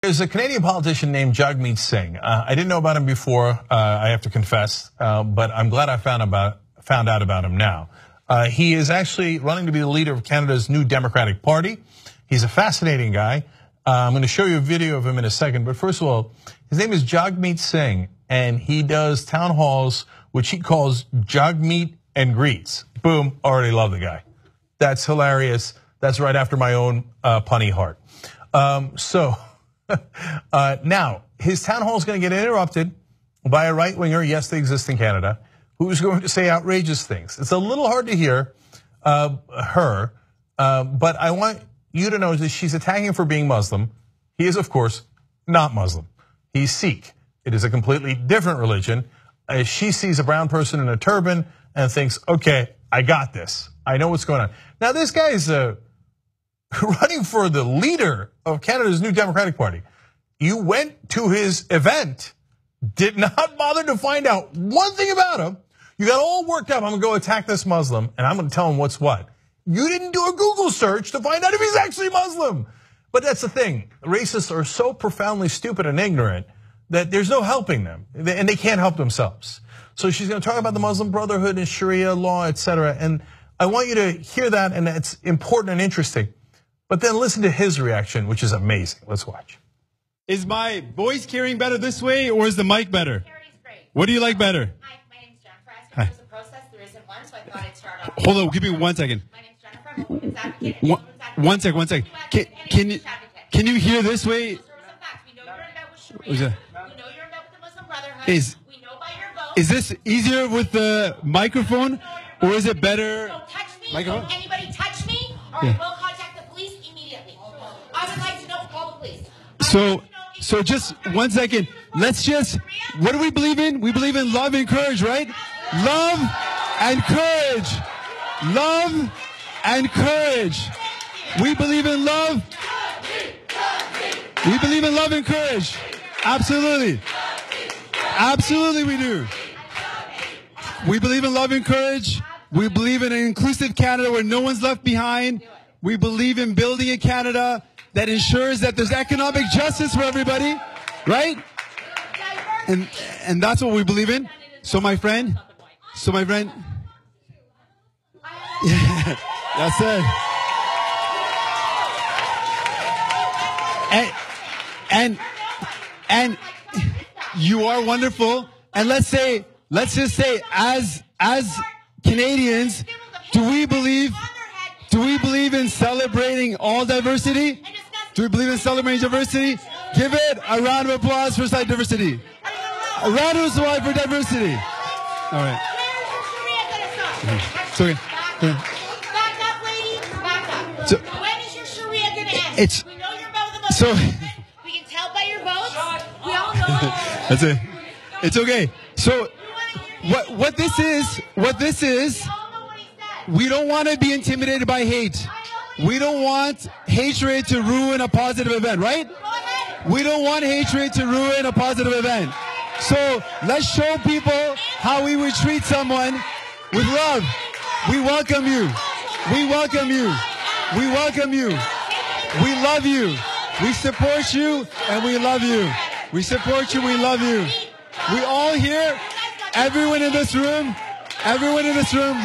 There's a Canadian politician named Jagmeet Singh. I didn't know about him before, I have to confess, but I'm glad I found out about him now. He is actually running to be the leader of Canada's new Democratic Party. He's a fascinating guy. I'm going to show you a video of him in a second, but first of all, his name is Jagmeet Singh, and he does town halls, which he calls Jagmeet and Greets. Boom, already love the guy. That's hilarious. That's right after my own punny heart. Now, his town hall is going to get interrupted by a right-winger, yes, they exist in Canada, who's going to say outrageous things. It's a little hard to hear her, but I want you to know that she's attacking him for being Muslim. He is, of course, not Muslim. He's Sikh. It is a completely different religion. She sees a brown person in a turban and thinks, okay, I got this. I know what's going on. Now, this guy is running for the leader of Canada's new Democratic Party. You went to his event, did not bother to find out one thing about him. You got all worked up. I'm gonna go attack this Muslim and I'm gonna tell him what's what. You didn't do a Google search to find out if he's actually Muslim. But that's the thing. Racists are so profoundly stupid and ignorant that there's no helping them, and they can't help themselves. So she's gonna talk about the Muslim Brotherhood and Sharia law, etc. And I want you to hear that, and it's important and interesting. But then listen to his reaction, which is amazing. Let's watch. Is my voice carrying better this way, or is the mic better? Carries great. What do you like better? Hi, my name's Jennifer. I asked if there was a process. There isn't one, so I thought I'd start off. Hold on, give me 1 second. My name's Jennifer. I'm a women's advocate. And One second. Can you hear this way? We know you're in bed with Sharia. We know you're in bed with the Muslim Brotherhood. We know by your vote. Is this easier with the microphone, or is it better? Don't touch me. Microphone? Don't anybody touch me, or I will contact the police immediately. I would like to know, call the police. So just 1 second. Let's just, what do we believe in? We believe in love and courage, right? Love and courage. Love and courage. We believe in love. We believe in love and courage. Absolutely. Absolutely we do. We believe in love and courage. We believe in an inclusive Canada where no one's left behind. We believe in building a Canada that ensures that there's economic justice for everybody, right? And that's what we believe in. So my friend, yeah, that's it. And you are wonderful. And let's just say, as Canadians, do we believe in celebrating all diversity? Do we believe in celebrating diversity? Give it a round of applause for diversity. A round of applause for diversity. All right. Sorry. Back up, lady. Back up. When is your Sharia going to end? We know you're about the Muslim. We can tell by your votes. We all know. That's it. It's okay. So what this is, we don't want to be intimidated by hate. We don't want hatred to ruin a positive event, right? We don't want hatred to ruin a positive event. So let's show people how we would treat someone with love. We welcome you. We welcome you. We welcome you. We love you. We support you and we love you. We support you, we love you. We all here, everyone in this room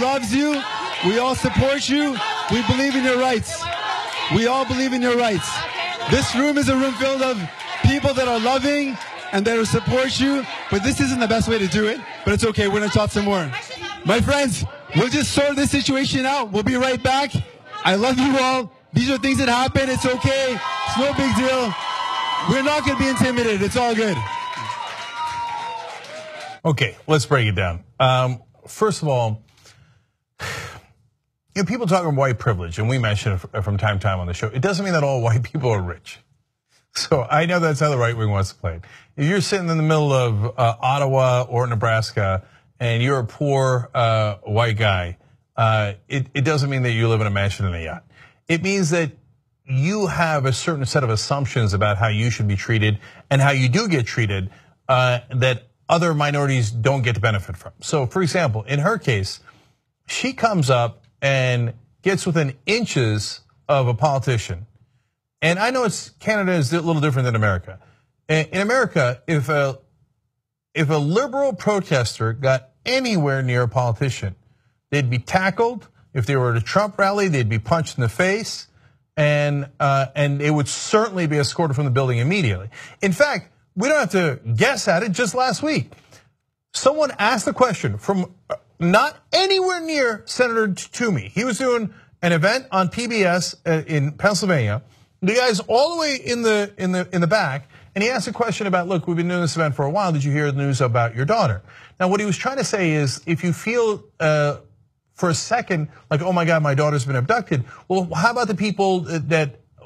loves you. We all support you. We believe in your rights. We all believe in your rights. This room is a room filled of people that are loving and that will support you, but this isn't the best way to do it, but it's okay, we're gonna talk some more. My friends, we'll just sort this situation out. We'll be right back. I love you all. These are things that happen, it's okay. It's no big deal. We're not gonna be intimidated, it's all good. Okay, let's break it down. First of all, people talk about white privilege, and we mention it from time to time on the show. It doesn't mean that all white people are rich. So I know that's how the right wing wants to play it. If you're sitting in the middle of Ottawa or Nebraska and you're a poor white guy, it doesn't mean that you live in a mansion and a yacht. It means that you have a certain set of assumptions about how you should be treated and how you do get treated that other minorities don't get to benefit from. So for example, in her case, she comes up and gets within inches of a politician And I know Canada is a little different than America. In America, if a liberal protester got anywhere near a politician, they'd be tackled. If they were at a Trump rally, they'd be punched in the face, and they would certainly be escorted from the building immediately. In fact, we don't have to guess at it. Just last week, someone asked a question from not anywhere near Senator Toomey. He was doing an event on PBS in Pennsylvania. The guy's all the way in the back, and he asked a question about, look, we've been doing this event for a while. Did you hear the news about your daughter? Now, what he was trying to say is, if you feel for a second like, oh my God, my daughter's been abducted. Well, how about the people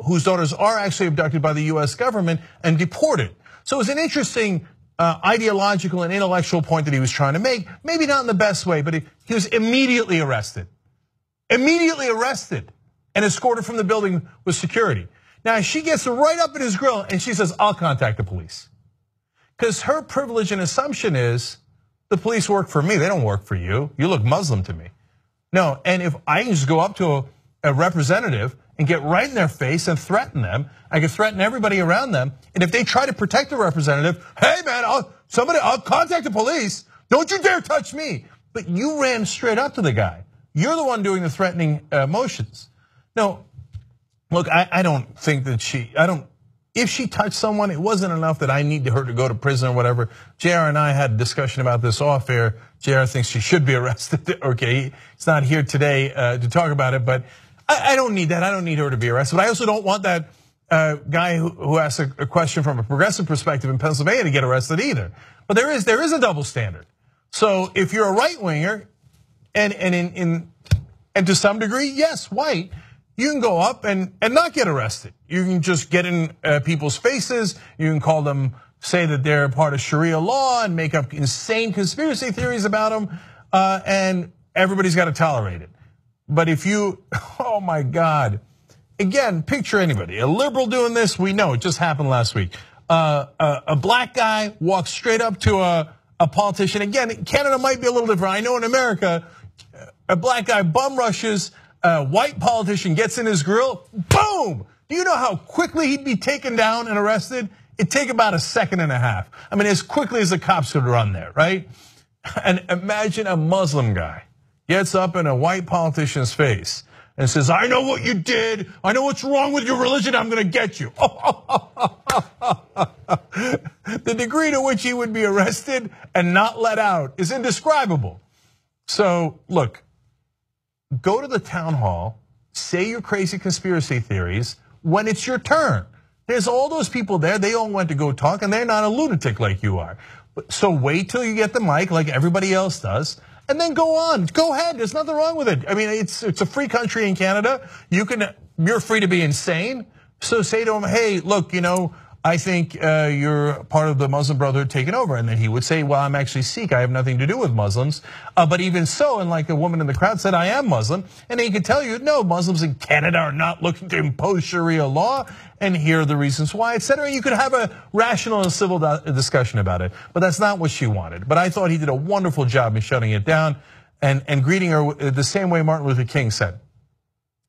whose daughters are actually abducted by the US government and deported? So it was an interesting ideological and intellectual point that he was trying to make. Maybe not in the best way, but he was immediately arrested. Immediately arrested and escorted from the building with security. Now she gets right up in his grill and she says, I'll contact the police. Because her privilege and assumption is the police work for me, they don't work for you. You look Muslim to me. No, and if I can just go up to a representative and get right in their face and threaten them, I can threaten everybody around them. And if they try to protect the representative, hey man, I'll contact the police. Don't you dare touch me. But you ran straight up to the guy. You're the one doing the threatening motions. No, look, I don't think that if she touched someone, it wasn't enough that I need her to go to prison or whatever. JR and I had a discussion about this off air. JR thinks she should be arrested. Okay, he's not here today to talk about it, but I don't need that. I don't need her to be arrested. But I also don't want that guy who asked a question from a progressive perspective in Pennsylvania to get arrested either. But there is a double standard. So if you're a right winger, and to some degree, yes, white, you can go up and not get arrested. You can just get in people's faces. You can call them, say that they're part of Sharia law and make up insane conspiracy theories about them, and everybody's got to tolerate it. But if you, oh my God, again, picture anybody, a liberal doing this, we know it just happened last week. A black guy walks straight up to a politician. Again, Canada might be a little different. I know in America, a black guy bum rushes, a white politician gets in his grill, boom! Do you know how quickly he'd be taken down and arrested? It'd take about a second and a half. I mean, as quickly as the cops could run there, right? And imagine a Muslim guy gets up in a white politician's face and says, I know what you did. I know what's wrong with your religion. I'm gonna get you. The degree to which he would be arrested and not let out is indescribable. So look, go to the town hall, say your crazy conspiracy theories when it's your turn. There's all those people there, they all want to go talk and they're not a lunatic like you are. So wait till you get the mic like everybody else does, and then go on, go ahead, there's nothing wrong with it. I mean, it's a free country in Canada. You're free to be insane. So say to him, hey, look, I think you're part of the Muslim Brotherhood taking over. And then he would say, well, I'm actually Sikh, I have nothing to do with Muslims. But even so, and like a woman in the crowd said, I am Muslim. And he could tell you, no, Muslims in Canada are not looking to impose Sharia law. And here are the reasons why, et cetera. You could have a rational and civil discussion about it. But that's not what she wanted. But I thought he did a wonderful job in shutting it down and greeting her the same way Martin Luther King said.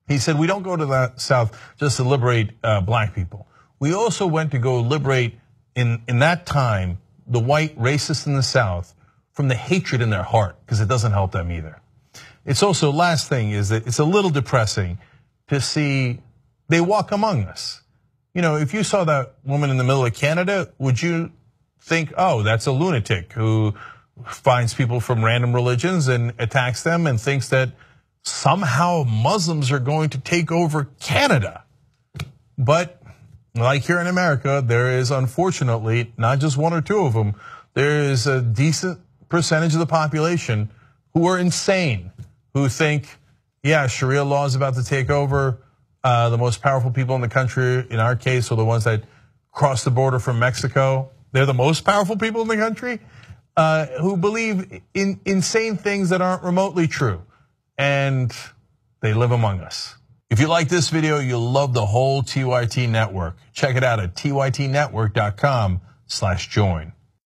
He said, we don't go to the South just to liberate black people. We also went to go liberate, in that time, the white racists in the South from the hatred in their heart, because it doesn't help them either. It's also, last thing is that it's a little depressing to see they walk among us. If you saw that woman in the middle of Canada, would you think, oh, that's a lunatic who finds people from random religions and attacks them and thinks that somehow Muslims are going to take over Canada? But like here in America, there is unfortunately not just one or two of them. There is a decent percentage of the population who are insane, who think, yeah, Sharia law is about to take over. The most powerful people in the country, in our case, are the ones that cross the border from Mexico. They're the most powerful people in the country who believe in insane things that aren't remotely true. And they live among us. If you like this video, you'll love the whole TYT network. Check it out at tytnetwork.com/join.